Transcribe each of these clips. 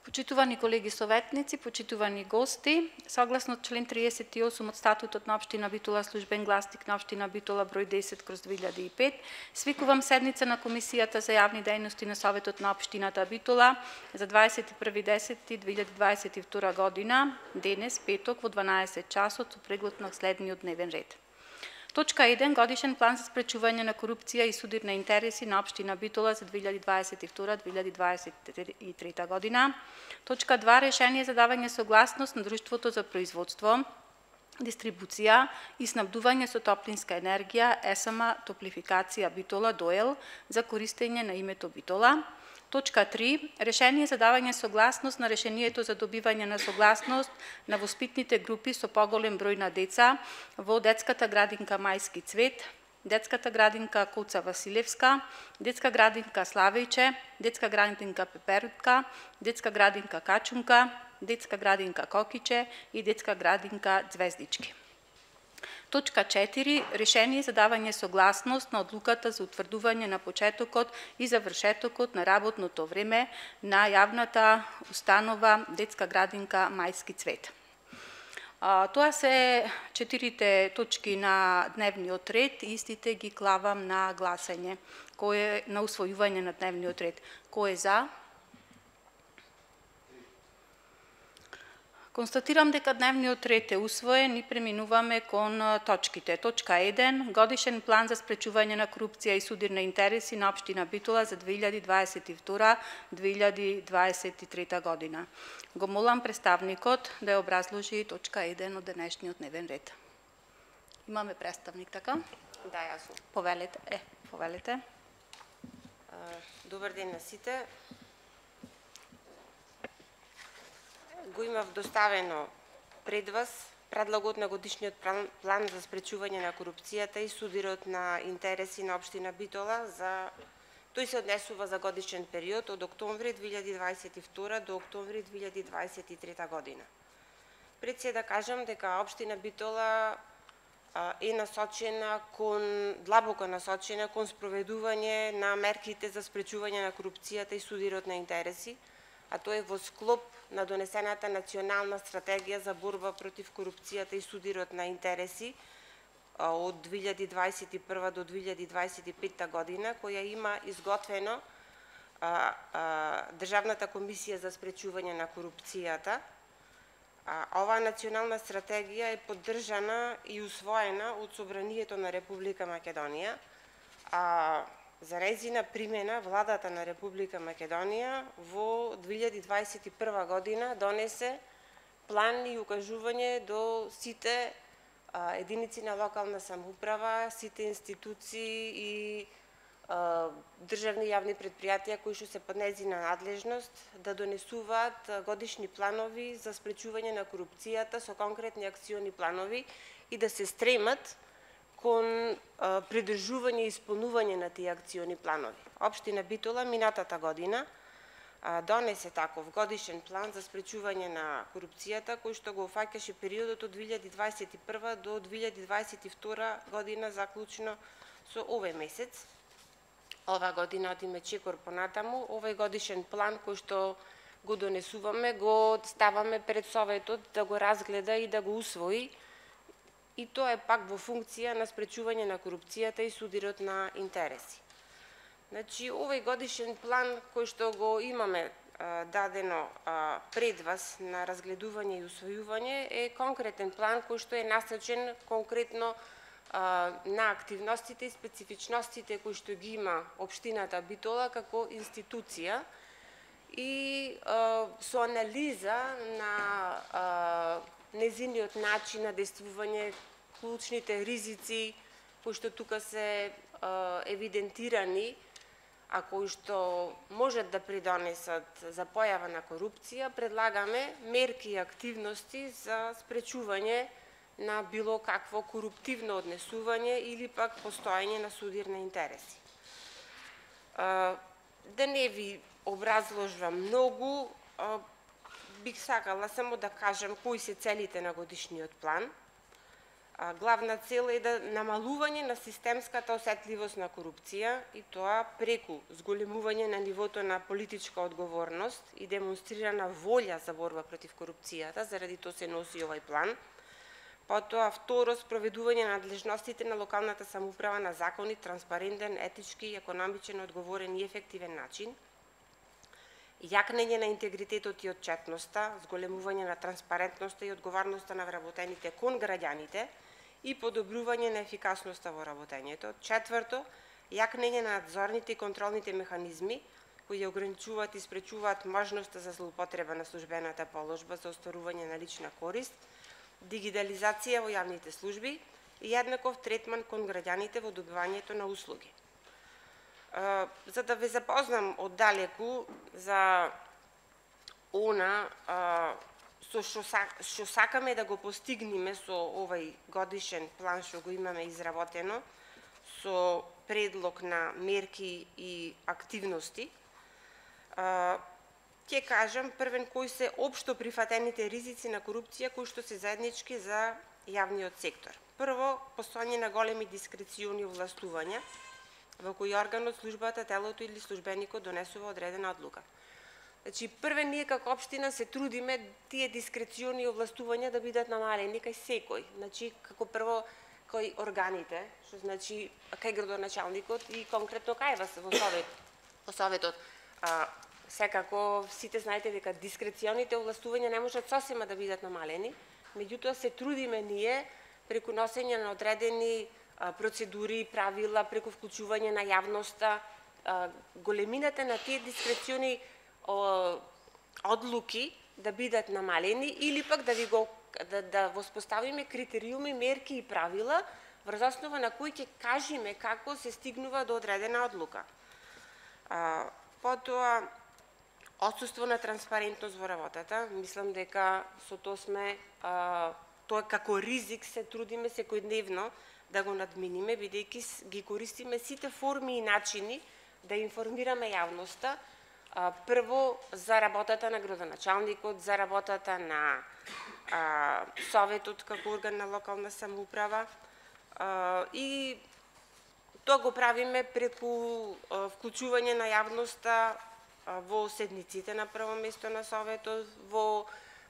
Почитувани колеги советници, почитувани гости, согласно член 38 од статутот на општина Битола, службен гласник на општина Битола број 10/2005, свикувам седница на Комисијата за јавни дејности на Советот на општината Битола за 21.10.2022 година, денес, петок, во 12 часот, со преглед на следниот дневен ред. Точка 1. Годишен план за спречување на корупција и судир на интереси на општина Битола за 2022-2023 година. Точка 2. Решение за давање согласност на Друштвото за производство, дистрибуција и снабдување со топлинска енергија ЕСМА Топлификација Битола ДОЕЛ за користење на името Битола. Точка 3. Решение за давање согласност на решението за добивање на согласност на воспитните групи со поголем број на деца во детската градинка Мајски цвет, детската градинка Куца Василевска, детска градинка Славејче, детска градинка Пеперутка, детска градинка Качунка, детска градинка Кокиче и детска градинка Звездички. Точка 4. Решение за давање согласност на одлуката за утврдување на почетокот и завршетокот на работното време на јавната установа детска градинка Мајски цвет. Тоа се 4 точки на дневниот ред, истите ги клавам на гласање, на усвојување на дневниот ред. Кој е за? Констатирам дека дневниот ред е усвоен и преминуваме кон точките. Точка 1. Годишен план за спречување на корупција и судир на интереси на општина Битола за 2022-2023 година. Го молам представникот да ја образложи точка 1 од денешниот дневен ред. Имаме представник, така? Да, јас сум. Повелете. Добар ден на сите. Го имав доставено пред вас предлогот на годишниот план за спречување на корупцијата и судирот на интереси на општина Битола. Тој се однесува за годишен период од октомври 2022 до октомври 2023 година. Пред се да кажам дека општина Битола е длабоко насочена кон спроведување на мерките за спречување на корупцијата и судирот на интереси, а тоа е во склоп на донесената национална стратегија за борба против корупцијата и судирот на интереси од 2021 до 2025 година, која има изготвено Државната комисија за спречување на корупцијата. Оваа национална стратегија е поддржана и усвоена од Собранието на Република Македонија. За нејзина примена, владата на Република Македонија во 2021 година донесе план и укажување до сите единици на локална самоуправа, сите институции и државни јавни предпријатија кои што се под нејзина надлежност да донесуваат годишни планови за спречување на корупцијата со конкретни акциони планови и да се стремат кон придржување и исполнување на тие акциони планови. Општина Битола минатата година донесе таков годишен план за спречување на корупцијата, кој што го офаќаше периодот од 2021 до 2022 година, заклучно со овој месец. Ова година одиме чекор понатаму. Овој годишен план кој што го донесуваме, го ставаме пред Советот да го разгледа и да го усвои. И тоа е пак во функција на спречување на корупцијата и судирот на интереси. Значи, овој годишен план кој што го имаме дадено пред вас на разгледување и усвојување е конкретен план кој што е насочен конкретно на активностите и специфичностите кои што ги има општината Битола како институција и со анализа на незиниот начин на действување, клучните ризици кои што тука се евидентирани, а кои што можат да придонесат за појава на корупција, предлагаме мерки и активности за спречување на било какво коруптивно однесување или пак постоење на судир на интереси. Да не ви образложувам многу, бих сакала само да кажам кои се целите на годишниот план. главна цел е да намалување на системската осетливост на корупција и тоа преку зголемување на нивото на политичка одговорност и демонстрирана волја за борба против корупцијата, заради тоа се носи овај план. Потоа, второ, спроведување на надлежностите на локалната самоуправа на законит, транспарентен, етички, економичен, одговорен и ефективен начин. Јакнење на интегритетот и отчетноста, зголемување на транспарентноста и одговорноста на вработените кон граѓаните и подобрување на ефикасноста во работењето. Четврто, јакнење на надзорните и контролните механизми кои ја ограничуваат и спречуваат можноста за злоупотреба на службената положба за остварување на лична корист, дигитализација во јавните служби и еднаков третман кон граѓаните во добивањето на услуги. За да ве запознам оддалеку за она што сакаме да го постигнеме со овај годишен план што го имаме изработено, со предлог на мерки и активности, ќе кажам првен кои се општо прифатените ризици на корупција кои што се заеднички за јавниот сектор. Прво, постојање на големи дискрециони овластувања во кои органот, службата, телото или службеникот донесува одредена одлука. Значи, прве ние како општина се трудиме тие дискрециони овластувања да бидат намалени кај секој. Значи, како прво кај органите, што значи кај градоначалникот и конкретно кај вас во советот. Секако сите знаете дека дискреционите овластувања не можат сосема да бидат намалени, меѓутоа се трудиме ние преку носење на одредени процедури, правила, преку вклучување на јавноста, големината на тие дискрециони одлуки да бидат намалени или пак да воспоставиме критериуми, мерки и правила врз основа на кои ќе кажеме како се стигнува до одредена одлука. Потоа, отсуство на транспарентност во работата, мислам дека со тоа сме, тоа како ризик се трудиме секојдневно да го надминиме, бидејќи ги користиме сите форми и начини да информираме јавноста, прво за работата на градоначалникот, за работата на советот како орган на локална самоуправа и тоа го правиме преку вклучување на јавноста во седниците на прво место на советот, во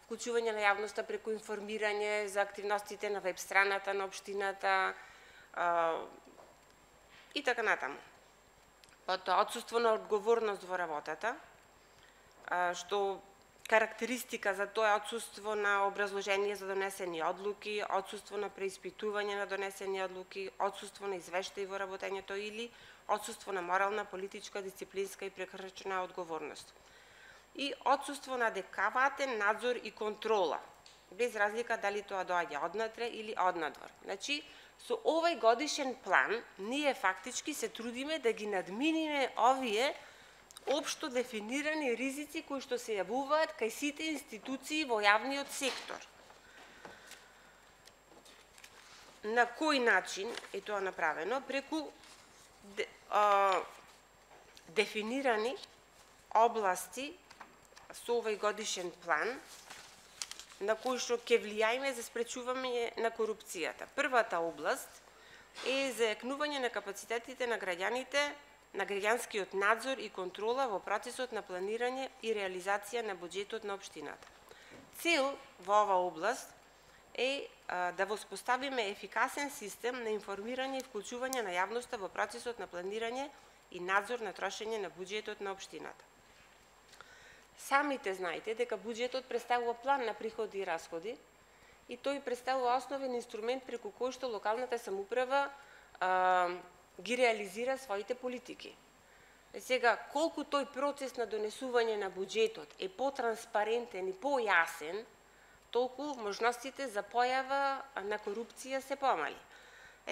вклучување на јавноста преку информирање за активностите на веб страната на општината и така натаму. Потоа, отсуство на одговорност во работата, што карактеристика за тоа е отсуство на образложение за донесени одлуки, отсуство на преиспитување на донесени одлуки, отсуство на извештај во работењето или отсуство на морална, политичка, дисциплинска и прекршна одговорност. И отсуство на адекватен надзор и контрола, без разлика дали тоа доаѓа однатре или однадвор. Значи, со овој годишен план, ние фактички се трудиме да ги надминиме овие општо дефинирани ризици кои што се јавуваат кај сите институции во јавниот сектор. На кој начин е тоа направено? Преку дефинирани области со овој годишен план на кои што ќе влијаеме за спречување на корупцијата. Првата област е зајакнување на капацитетите на граѓаните, на граѓанскиот надзор и контрола во процесот на планирање и реализација на буџетот на општината. Цел во оваа област е да воспоставиме ефикасен систем на информирање и вклучување на јавноста во процесот на планирање и надзор на трошење на буџетот на општината. Самите знаете дека буџетот представува план на приходи и расходи и тој представува основен инструмент преку кој што локалната самоуправа ги реализира своите политики. Сега, колку тој процес на донесување на буџетот е потранспарентен и појасен, толку можностите за појава на корупција се помали.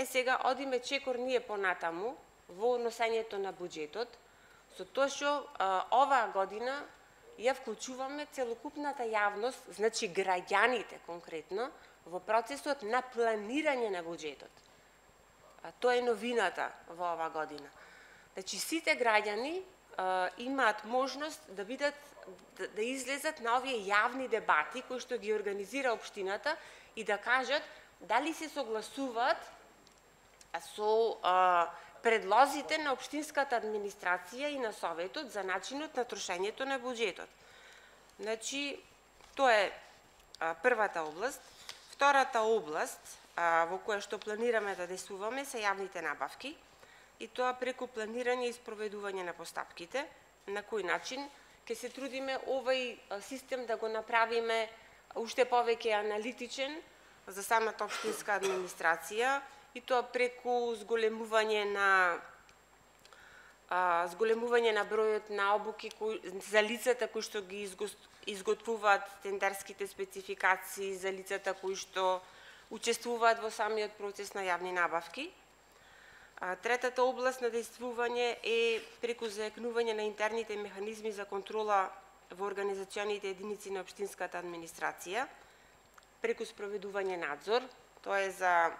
Сега, одиме чекор ние понатаму во носењето на буџетот, со тоа што оваа година ја вклучуваме целокупната јавност, значи граѓаните конкретно, во процесот на планирање на буџетот. Тоа е новината во оваа година. Значи, сите граѓани имаат можност да излезат на овие јавни дебати кои што ги организира општината и да кажат дали се согласуваат со предлозите на општинската администрација и на Советот за начинот на трошењето на буџетот. Значи, тоа е првата област. Втората област во која што планираме да действуваме се јавните набавки, и тоа преку планирање и спроведување на постапките. На кој начин ќе се трудиме овој систем да го направиме уште повеќе аналитичен за самата општинска администрација, и тоа преку зголемување на бројот на обуки за лицата кои што ги изготвуваат тендерските спецификации, за лицата кои што учествуваат во самиот процес на јавни набавки. Третата област на действување е преку зајакнување на интерните механизми за контрола во организационите единици на општинската администрација, преку спроведување надзор. Тоа е за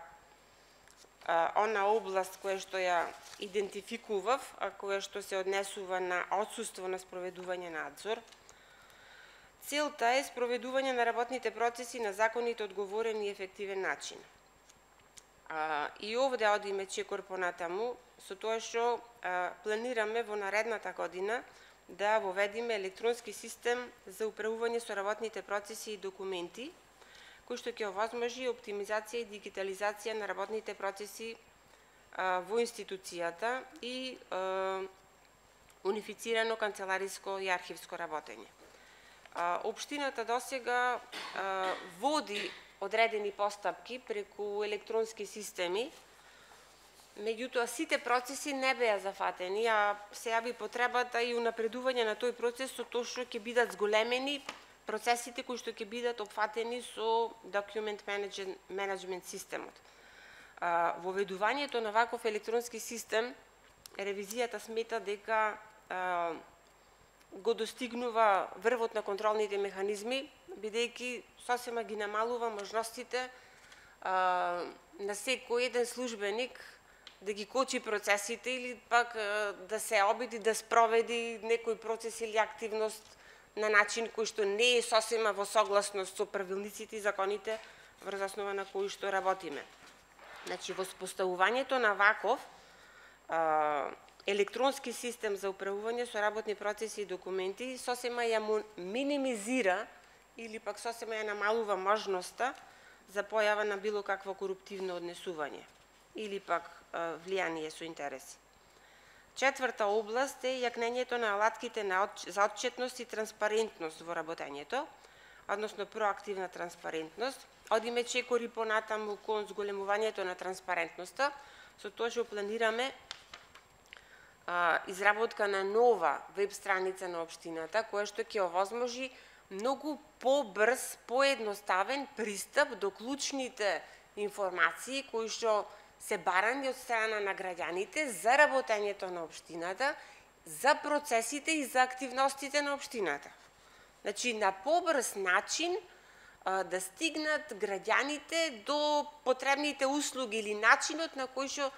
она област која што ја идентификував, а која што се однесува на отсуство на спроведување надзор. Целта е спроведување на работните процеси на законит, одговорен и ефективен начин. И овде одиме чекор понатаму, со тоа што планираме во наредната година да воведиме електронски систем за управување со работните процеси и документи, кој што ќе овозможи оптимизација и дигитализација на работните процеси во институцијата и унифицирано канцелариско и архивско работење. Општината досега води одредени постапки преку електронски системи, меѓутоа сите процеси не беа зафатени, а се јави потребата и унапредување на тој процес со тоа што ќе бидат зголемени процесите кои што ќе бидат опфатени со Document Management системот. Воведувањето на ваков електронски систем, ревизијата смета дека го достигнува врвот на контролните механизми, бидејќи сосема ги намалува можностите на секој еден службеник да ги кочи процесите или пак да се обиди да спроведи некој процес или активност на начин кој што не е сосема во согласност со правилниците и законите врз основа на кои што работиме. Значи, воспоставувањето на ваков електронски систем за управување со работни процеси и документи сосема ја минимизира или пак сосема ја намалува можноста за појава на било какво коруптивно однесување или пак влијание со интереси. Четврта област е јакнењето на алатките за отчетност и транспарентност во работењето, односно проактивна транспарентност. Одиме чекори понатаму кон зголемувањето на транспарентноста, со тоа што планираме изработка на нова веб страница на општината, која што ќе овозможи многу побрз, поедноставен пристап до клучните информации кои што се барани од страна на граѓаните за работењето на општината, за процесите и за активностите на општината. Значи, на побрз начин да стигнат граѓаните до потребните услуги или начинот на кој што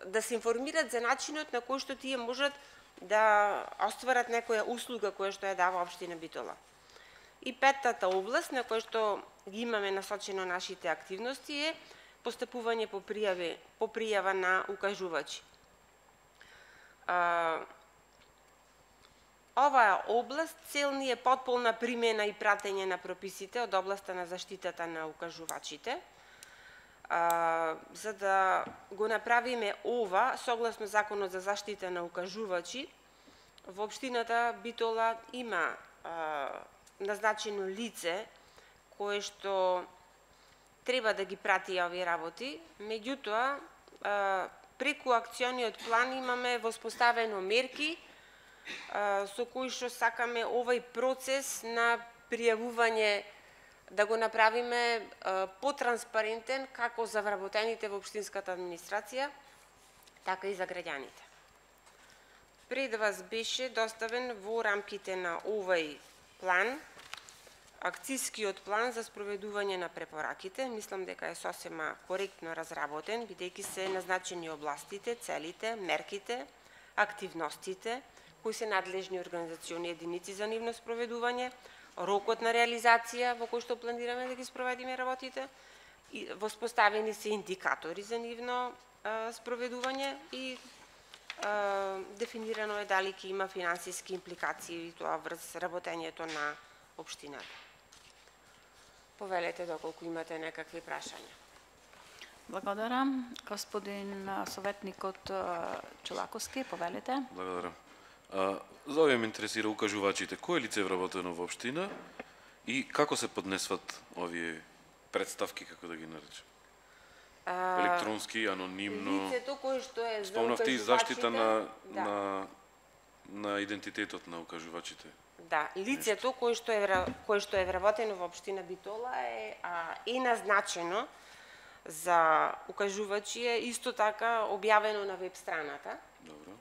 да се информират за начинот на кој што тие можат да остварат некоја услуга која што ја дава општина Битола. И петтата област на која што ги имаме насочено нашите активности е постапување по пријава на укажувачи. Оваа област цел ни е потполна примена и пратење на прописите од областа на заштитата на укажувачите. За да го направиме ова, согласно Законот за заштита на укажувачи, во општината Битола има назначено лице кое што треба да ги прати овие работи, меѓутоа преку акциониот план имаме воспоставено мерки со кои што сакаме овој процес на пријавување да го направиме потранспарентен како за вработените во општинската администрација, така и за граѓаните. Пред вас беше доставен во рамките на овој план акцискиот план за спроведување на препораките. Мислам дека е сосема коректно разработен, бидејќи се назначени областите, целите, мерките, активностите, кои се надлежни организациони единици за нивно спроведување, рокот на реализација во кој што планираме да ги спроведиме работите, воспоставени се индикатори за нивно спроведување и дефинирано е дали ќе има финансиски импликации и тоа врз работењето на општината. Повелете доколку имате некакви прашања. Благодарам. Господин советникот Чолаковски, повелете. Благодарам. За овие ме интересира укажувачите. Кој лице е вработено во општина и како се поднесват овие представки, како да ги наречем? Електронски, анонимно. Лицето кој што е за спомнавте и заштита да. на идентитетот на укажувачите. Да, лицето кој што е вработено во општина Битола е назначено за укажувачи, е исто така објавено на веб страната. Добро.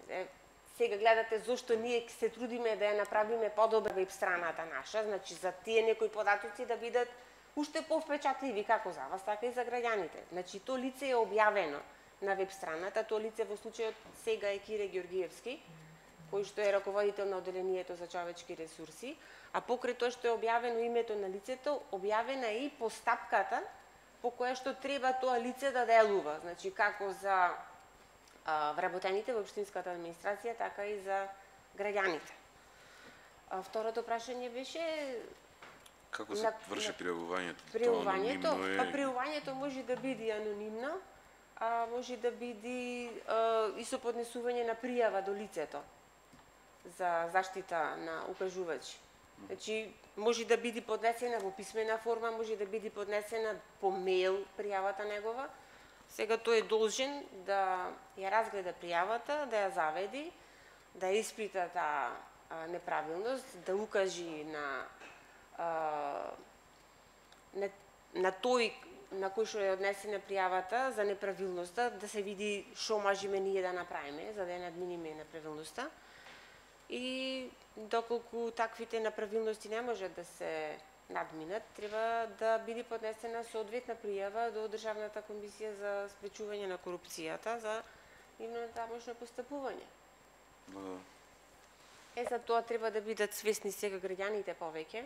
Сега гледате зошто ние се трудиме да ја направиме подобра веб страната наша, значи за тие некои податоци да бидат уште повпечатливи како за вас, така и за граѓаните. Значи то лице е објавено на веб страната, то лице во случајот сега е Кире Георгиевски, кој што е раководител на одделението за човечки ресурси, а покрај тоа што е објавено името на лицето, објавена е и постапката по која што треба тоа лице да делува, значи како за вработените во општинската администрација, така и за граѓаните. Второто прашање беше како се врши пријавувањето? Пријавувањето може да биде анонимно, може да биде и со поднесување на пријава до лицето за заштита на укажувачи. Значи, може да биде поднесена во писмена форма, може да биде поднесена по мејл пријавата негова. Сега тој е должен да ја разгледа пријавата, да ја заведи, да ја испита таа неправилност, да укажи на тој на кој што е однесена пријавата за неправилноста, да се види што можеме ние да направиме за да ја надминиме неправилноста. И доколку таквите неправилности не можат да се надминат, треба да биде поднесена соодветна пријава до Државната комисија за спречување на корупцијата за нивно тамошно постапување. За тоа треба да бидат свесни сега граѓаните повеќе,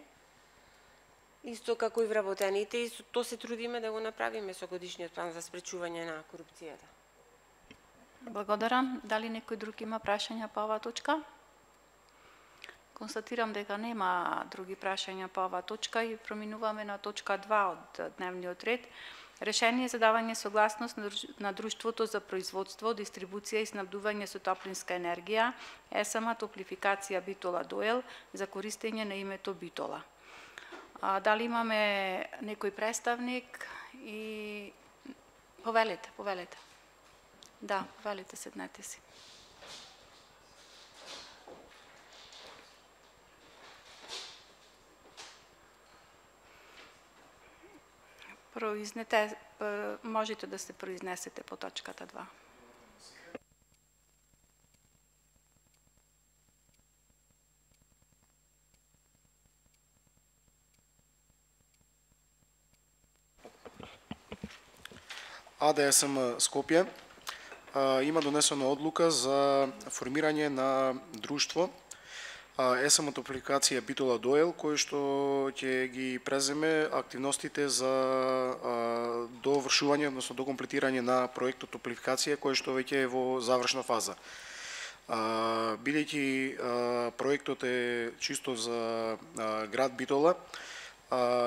исто како и вработените, и тоа се трудиме да го направиме со годишниот план за спречување на корупцијата. Благодарам. Дали некој друг има прашања по оваа точка? Констатирам дека нема други прашања по оваа точка и проминуваме на точка 2 од дневниот ред. Решение за давање согласност на Друштвото за производство, дистрибуција и снабдување со топлинска енергија, ЕСМ Топлификација Битола Доел, за користење на името Битола. Дали имаме некој представник и повелете. Да, повелете, седнете си. Можете да се произнесете по точката 2. АДСМ Скопје има донесена одлука за формирање на друштво ЕСМ Топлификација Битола Доел, кој што ќе ги преземе активностите за довршување, односно до комплетирање на проектот Топлификација, кој што веќе е во завршна фаза. Бидејќи проектот е чисто за град Битола,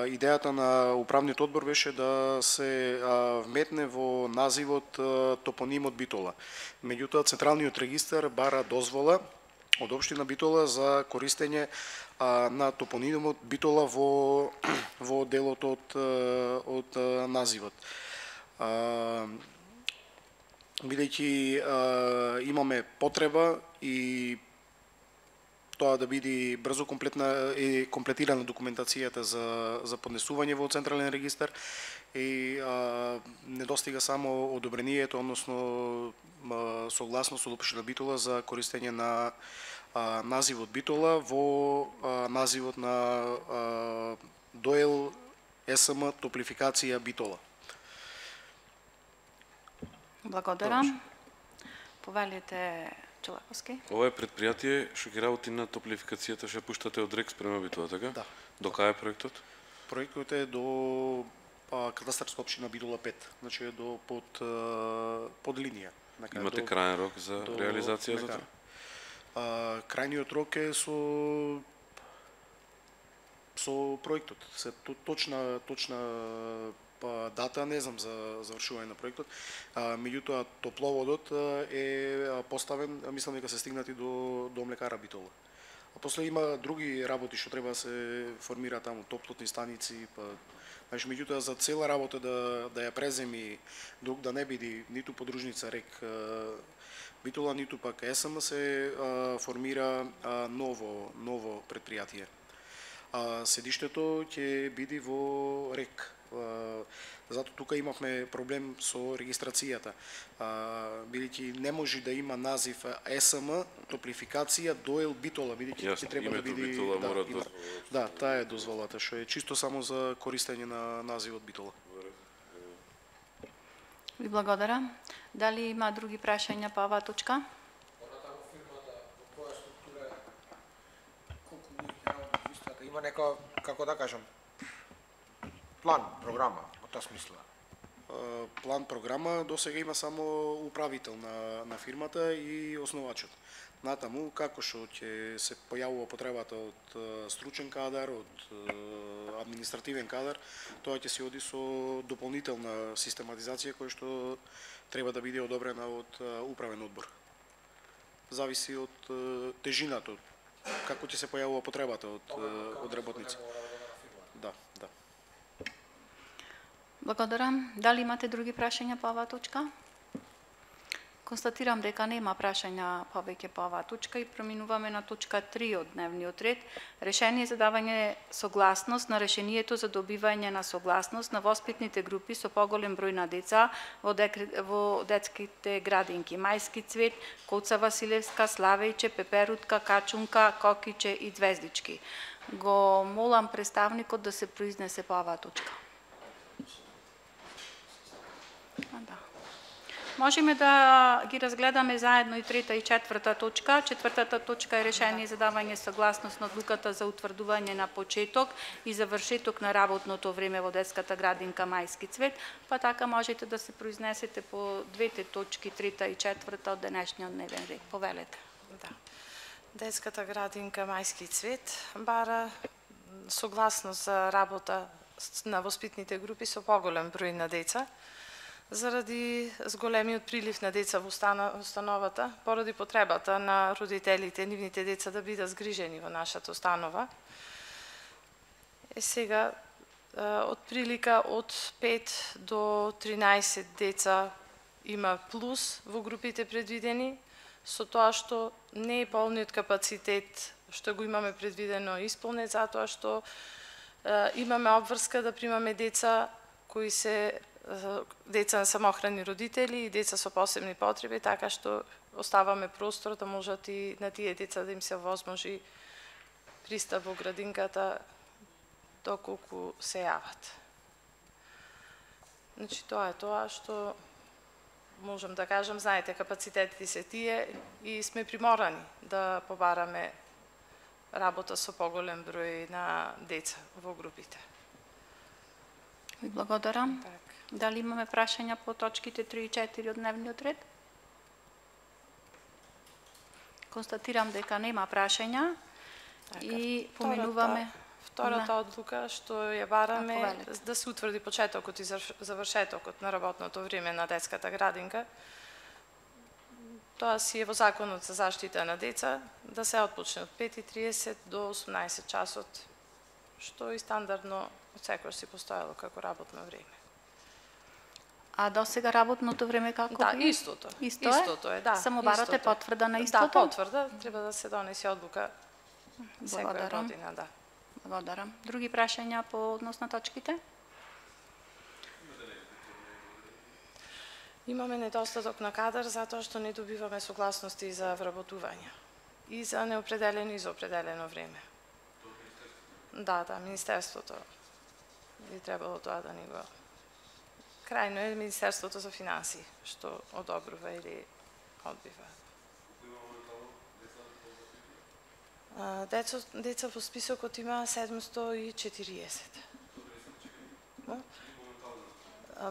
идејата на управниот одбор беше да се вметне во називот топонимот Битола. Меѓутоа, Централниот регистар бара дозвола од општина Битола за користење на топонимот Битола во делот од називот. Бидејќи имаме потреба и тоа да биде брзо комплетирана документацијата за поднесување во Централен регистар и недостига само одобрението, односно согласност од општина Битола за користење на називот Битола во називот на Доел ЕСМ Топлификација Битола. Благодарам. Повелете Чолаковски. Ова е предпријатие што ги работи на топлификацијата, што пуштате од РЕК спрема Битола, така? Да. До кај е проектот? Проектот е до катастарска општина Битола 5, значи е до под линија. Имате крајен рок за реализација за тоа? Крајниот рок е со проектот. Се точна дата не знам за завршување на проектот. Меѓутоа топловодот е поставен, мислам дека се стигнати до млекара Битола. А после има други работи што треба да се формира таму, топлотни станици, значи меѓутоа за цела работа да ја преземи да не биде ниту подружница рек Битола, ниту пак ЕСМ, се формира ново предпријатие. Седиштето ќе биде во РЕК. Зато тука имавме проблем со регистрацијата. Бидејќи не може да има назив ЕСМ, топлификација, доел Битола, бидејќи ќе треба да биде да, таа е дозволата, што е чисто само за користење на називот Битола. Ви благодарам. Дали има други прашања по оваа точка? Има нека, како да кажам, план, програма, во таа смисла? План, програма, до сега има само управител на фирмата и основачот. Натаму, како што ќе се појавува потребата од стручен кадар, од административен кадар, тоа ќе се оди со дополнителна систематизација која што треба да биде одобрена од управен одбор. Зависи од тежината, како ќе се појавува потребата од работници. Да. Благодарам. Дали имате други прашања по оваа точка? Констатирам дека нема прашања повеќе по оваа точка и преминуваме на точка 3 од дневниот ред. Решение за давање согласност на решението за добивање на согласност на воспитните групи со поголем број на деца во детските градинки Мајски цвет, Коца Василевска, Славејче, Пеперутка, Качунка, Кокиче и Звездички. Го молам представникот да се произнесе по оваа точка. Можеме да ги разгледаме заедно и трета и четврта точка. Четвртата точка е решение за давање согласност на одлуката за утврдување на почеток и завршеток на работното време во детската градинка Мајски цвет, па така можете да се произнесете по двете точки, трета и четврта од денешниот дневен ред. Повелете. Да. Детската градинка Мајски цвет бара согласност за работа на воспитните групи со поголем број на деца, заради зголемиот прилив на деца во установата, поради потребата на родителите, нивните деца да бидат згрижени во нашата установа. Сега, од прилика од 5 до 13 деца има плюс во групите предвидени, со тоа што не е полниот капацитет што го имаме предвидено исполнет, затоа што имаме обврска да примаме деца кои се деца на самохрани родители и деца со посебни потреби, така што оставаме простор да можат и на тие деца да им се возможи пристап во градинката доколку се јават. Значи, тоа е тоа што можам да кажам, знаете, капацитетите се тие и сме приморани да побараме работа со поголем број на деца во групите. Ви благодарам. Так. Дали имаме прашања по точките 3 и 4 од дневниот ред? Констатирам дека нема прашања и поминуваме. Втората одлука што ја бараме да се утврди почетокот и завршетокот на работното време на детската градинка. Тоа си е во Законот за заштита на деца, да се отпочне од 5:30 до 18 часот, што и стандардно од секојаш си постоело како работно време. А до сега работното време како Да, би? Истото е, да. Само барате потврда на истото? Да, потврда, треба да се донесе одлука секоја година, да. Благодарам. Други прашања по однос на точките? Имаме недостаток на кадар затоа што не добиваме согласности за вработување и за неопределено и за определено време. Да, Министерството би требало тоа да ни го... Крајно е Министерството за финансии, што одобрува или одбива. Деца во списокот има 740.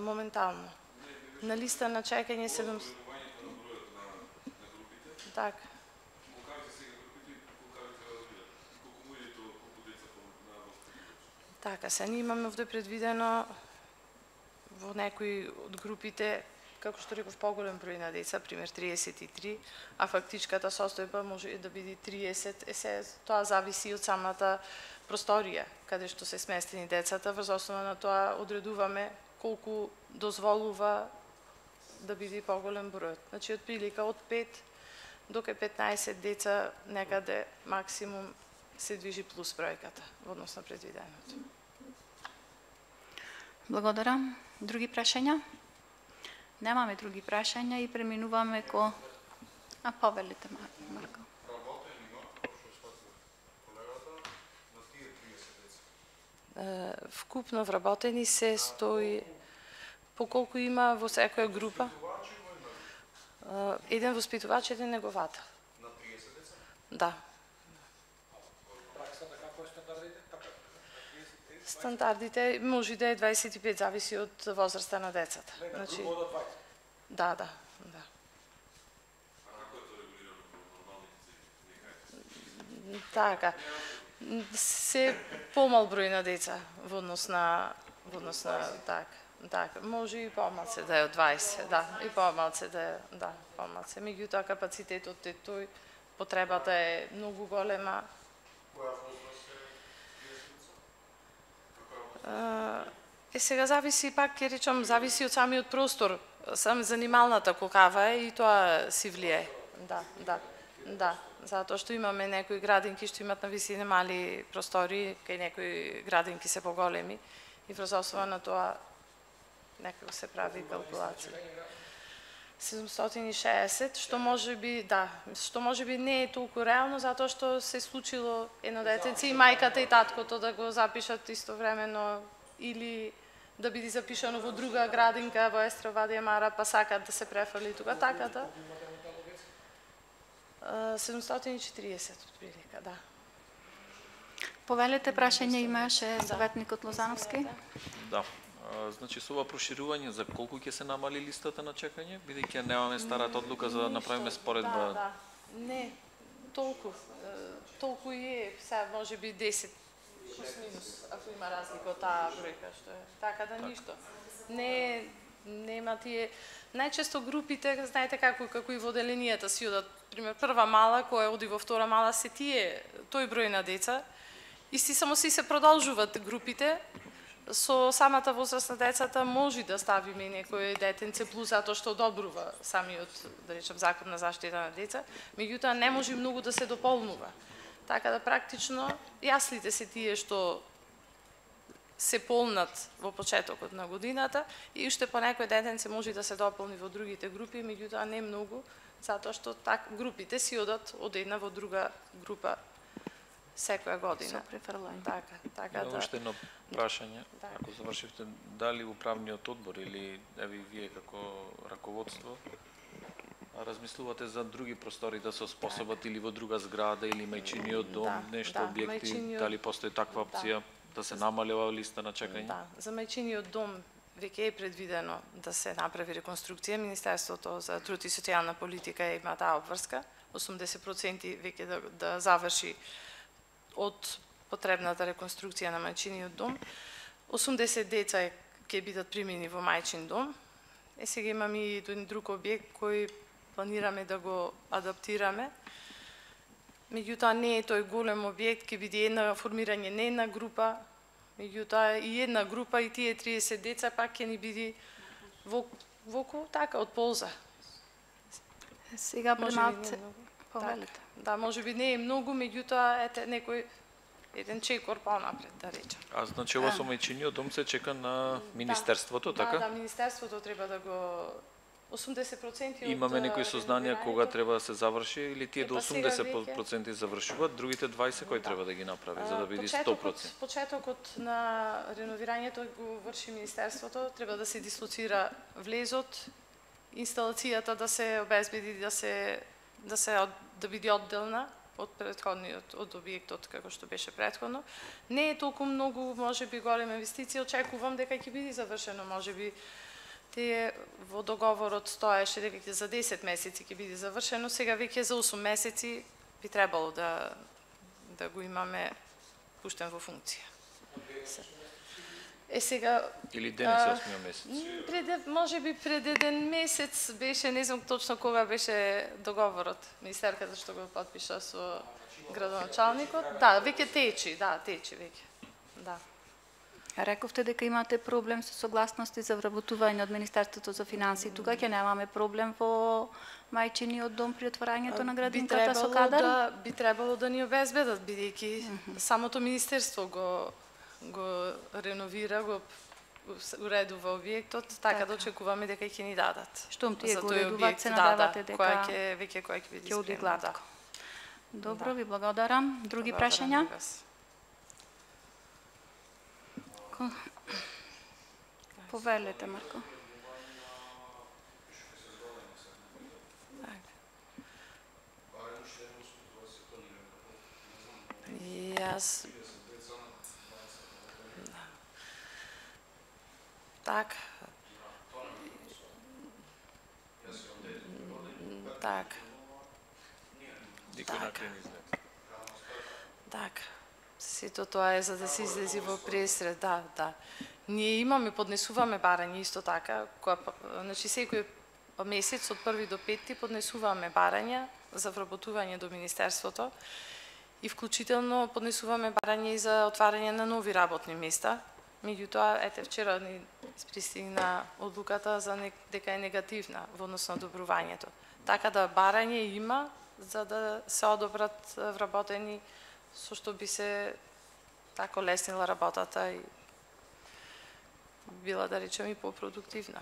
моментално. На листа на чекање 700. Така. Така, се ние имаме овде предвидено во некои од групите, како што реков, поголем број на деца, пример 33, а фактичката состојба може да биде 30, тоа зависи од самата просторија, каде што се сместени децата, врз основа на тоа одредуваме колку дозволува да биде поголем бројот. Значи, од прилика од 5 до 15 деца, некаде максимум се движи плюс бројката во однос на предвиденото. Благодарам. Други прашања? Немаме други прашања и преминуваме ко... повелите, Марко. Вкупно вработени се 100... По колку има во секоја група? Еден воспитувач, еден неговател. На 30 деца? Да. Праксата како е стандардите? Стандардите може да е 25, зависи од возраста на децата. Значи, група до 20? Да. А како е тоа регулирано во нормалните нехајте? Така. Се помал број на деца во однос на така, може и помалце да е од 20, да, и помалце да е, да, помалце. Меѓутоа капацитетот е тој, потребата е многу голема. Која возраст е? Сега зависи, пак ќе речам, зависи од самиот простор, сам занималната колкава е и тоа си влие. Да. Затоа што имаме некои градинки што имат на висина мали простори, кај некои градинки се поголеми и врз основа на тоа некако се прави калкулација. 760, што може би не е толку реално, затоа што се случило едно детенце и мајката и таткото да го запишат истовремено или да биде запишано во друга градинка во Естра Вадија Мара, па сакат да се префрли тука, така да. 740 отприлика, да. Повелете, прашање имаше советникот Лозановски? Да. Значи, со ова проширување, за колку ќе се намали листата на чекање, бидејќи немаме старата одлука за да направиме споредба? Да. Не, толку и е, сега може би 10 плюс минус, ако има разлика од таа бројка што е. Така да ништо. Нема тие. Најчесто групите, знаете како и во деленијата си одат, пример прва мала која оди во втора мала се тој број на деца. Исти само си се продолжуваат групите. Со самата возраст на децата може да ставиме некој детенце плюс затоа што одобрува самиот, да речем, закон на заштита на деца, меѓутоа не може многу да се дополнува. Така да практично јаслите се тие што се полнат во почетокот на годината и уште по некој детенце може да се дополни во другите групи, меѓутоа не многу, затоа што групите си одат од една во друга група секоја година. Така да. Уште едно прашање, ако завршивте, дали управниот одбор или еви вие како раководство размислувате за други простори да се оспособат или во друга зграда или мајчиниот дом, нешто објекти, дали постои таква опција да се намали ова листа на чекање? Да, за мајчиниот дом веќе е предвидено да се направи реконструкција. Министерството за труд и социјална политика има таа обврска, 80% веќе да заврши од потребната реконструкција на мајчиниот дом. 80 деца ќе бидат примени во мајчин дом. Сега имаме и еден друг објект кој планираме да го адаптираме. Меѓутоа не е тој голем објект, ќе биде формирање не една група, меѓутоа и една група и тие 30 деца пак ќе ни биде воку така од полза. Сега примат повелите. Да, може би не е многу, меѓутоа ете некој еден чекор понапред, да речем. Значи ова со мајчиниот дом се чека на Министерството, така? Да, Министерството треба да го 80% Имаме некои сознанија кога треба да се заврши или тие до 80% завршуваат, другите 20 кој треба да ги направи за да биде 100%? Почетокот на реновирањето го врши Министерството, треба да се дислоцира влезот, инсталацијата да се обезбеди да биде одделна од објектот како што беше претходно. Не е толку многу, можеби голема инвестиција, очекувам дека ќе биде завршено, можеби тие во договорот стоеше дека ќе за 10 месеци ќе биде завршено, сега веќе за 8 месеци би требало да го имаме пуштен во функција. Сега или денес 8 месец. Можеби пред еден месец беше, не знам точно кога беше договорот, министерката што го потпиша со градоначалникот. Да, веќе течи веќе. Да. Рековте дека имате проблем со согласности за вработување од Министерството за финансии. Тука ќе немаме проблем во мајчиниот дом при отварањето на градинката со кадар? Би требало да ни обезбедат, бидејќи самото министерство го реновира, го уредува објектот, така да очекуваме дека ќе ни дадат. Штом тие го уредуваат, се надавате дека која ќе биде ќе оди гладко. Добро, ви благодарам. Други прашања? Повелете, Марко. Јас так. Так. Сето тоа е за да се излези во пресред, да. Ние имаме, поднесуваме барање исто така, значи секој месец од 1 до 5 поднесуваме барања за вработување до Министерството и вклучително поднесуваме барање и за отварање на нови работни места. Меѓутоа, ете, вчера ни пристигна одлуката дека е негативна во однос на одобрувањето. Така да барање има за да се одобрат вработени со што би се тако леснила работата и била, да речем, и попродуктивна.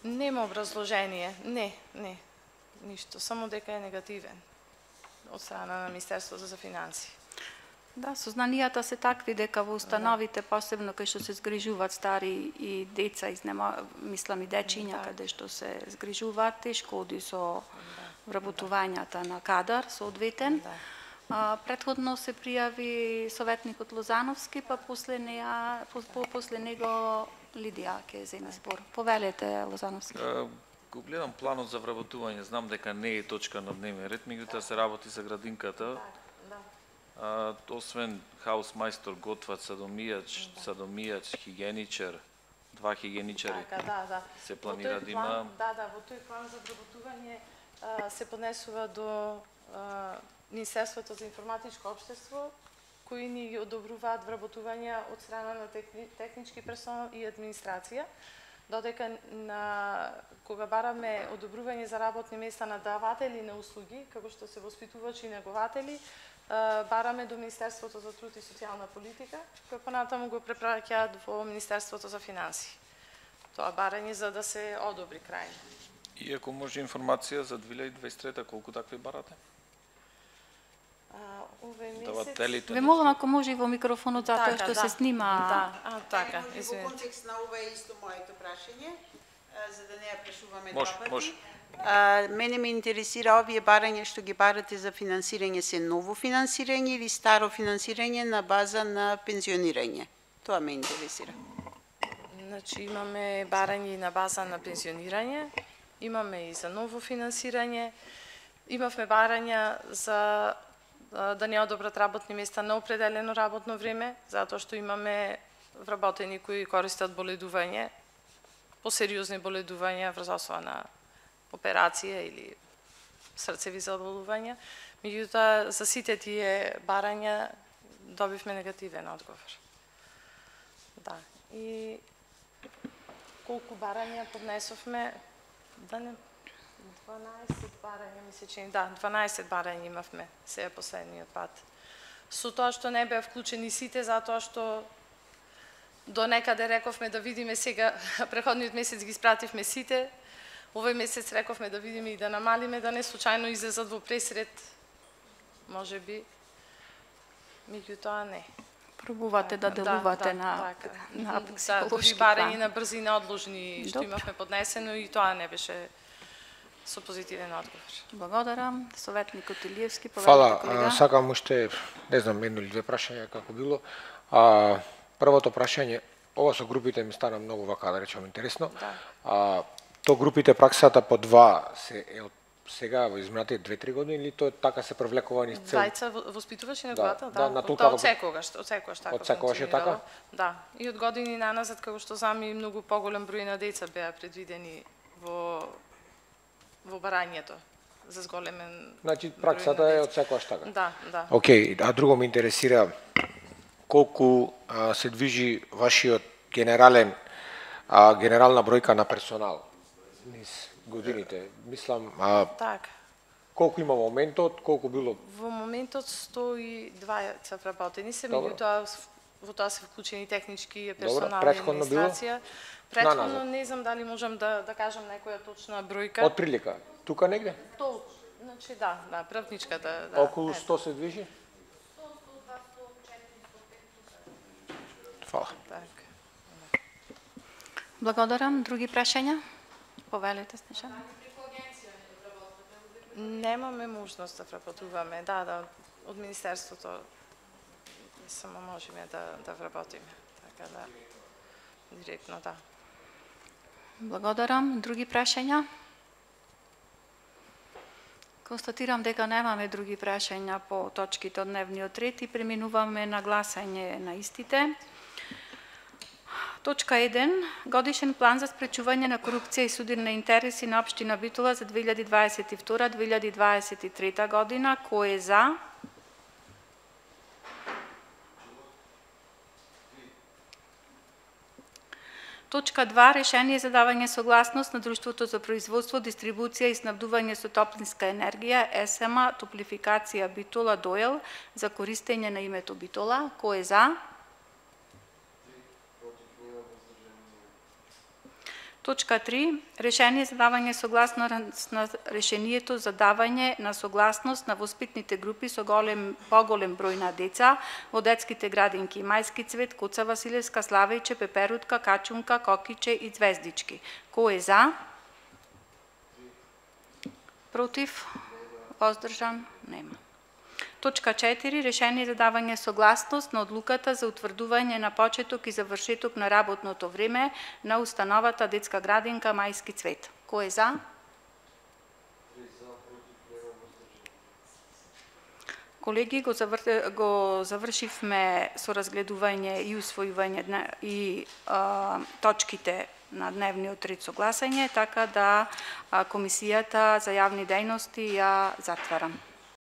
Нема образложение, не, ништо, само дека е негативен од страна на Министерството за финансии. Да, сознанијата се такви дека во установите, посебно кај што се згрижуваат стари и деца, мислам и дечиња, каде што се згрижуваат, тешко оди со вработувањата на кадар соодветен. Претходно се пријави советникот Лозановски, па после него Лидија ќе земи збор. Повелете, Лозановски. Го гледам планот за вработување, знам дека не е точка на дневен ред, меѓутоа се работи за градинката. Освен хаус-мајстор, готвач, садомијач, хигиеничар, 2 хигиеничари се планира да има. Во тој план за вработување се поднесува до Министерството за информатичко општество, кои ни ги одобруваат вработувања од страна на технички персонал и администрација, додека кога бараме одобрување за работни места на даватели на услуги, како што се воспитувачи и негователи, бараме до Министерството за труд и социјална политика, кој понатаму го препраќаат во Министерството за финансии. Тоа барање за да се одобри крајно. И ако може информација за 2023 колку такви барате? Ве молам ако може и во микрофонот, затоа што се снима. Така, извинете. Во контекст на ова е исто моето прашање, за да не ја прашуваме два пати. Може. Мене ме интересира овие барања што ги барате за финансирање се ново финансирање или старо финансирање на база на пензионирање? Тоа ме интересира. Значи имаме барање на база на пензионирање, имаме и за ново финансирање, имавме барања за да не одобрат работни места на определено работно време, затоа што имаме вработени кои користат боледување, посериозни боледувања врз основа на операција или срцеви заболувања. Меѓутоа, за сите тие барања добивме негативен одговор. Да. И колку барања поднесовме? 12 барања, ми се чини. Да, 12 барања имавме сега последниот пат. Со тоа што не беа вклучени сите, затоа што до некаде рековме да видиме сега, преходниот месец ги испративме сите, овој месец рековме да видиме и да намалиме, да не случајно излезат во пресред, може би, меѓутоа не. Пробувате да делувате на психолошки план. Барање на брзи неодложни што имавме поднесено и тоа не беше со позитивен одговор. Благодарам. Советникот Илиевски, Фала, повелете колега. сакам уште, не знам, едно или две прашања како било. Првото прашање, ова со групите ми стана многу вака, да речем, интересно. Да. То групите праксата по два е од сега во изминатите 2-3 години или тоа така се превлекува низ цел? Двајца воспитувачи на главата, да, на Тоа толкава од секогаш така. Од секогаш е така? Да, и од години наназад, како што знам, и многу поголем број на деца беа предвидени во барањето за зголемен. Значи праксата е од секогаш така. Да. Океј, а друго ме интересира колку се движи вашиот генерална бројка на персонал низ годините. Мислам, Така. колку има моментот, колку било? Во моментот 102 вработени се, Добро. меѓутоа во тоа се вклучени технички и Добро, персонална претходно било? администрација. Претходно Наназад. не знам дали можам да кажам некоја точна бројка. Од прилика, тука негде? Значи да, правничката, да. Околу 100 се движи? Фала. Така. Благодарам. Други прашања? Повелете, Снежана. Немаме можност да вработуваме, да, од Министерството само можеме да вработиме, така да, директно, да. Благодарам. Други прашања? Констатирам дека немаме други прашања по точките од дневниот ред и преминуваме на гласање на истите. Точка 1. Годишен план за спречување на корупција и судир на интереси на општина Битола за 2022-2023 година. Кој е за? Точка 2. Решение за давање согласност на Друштвото за производство, дистрибуција и снабдување со топлинска енергија СМ Топлификација Битола Доел за користење на името Битола. Кој е за? Точка 3. Решение за давање согласност на решението за давање на согласност на воспитните групи со поголем број на деца во детските градинки Мајски цвет, Куца Василевска, Славејче, Пеперутка, Качунка, Кокиче и Звездички. Кој е за? Против? Воздржан? Нема. Точка 4. Решение за давање согласност на одлуката за утврдување на почеток и завршеток на работното време на установата детска градинка Мајски цвет. Кој е за? Колеги, го завршивме со разгледување и усвојување и точките на дневниот ред со гласање, така да Комисијата за јавни дејности ја затварам.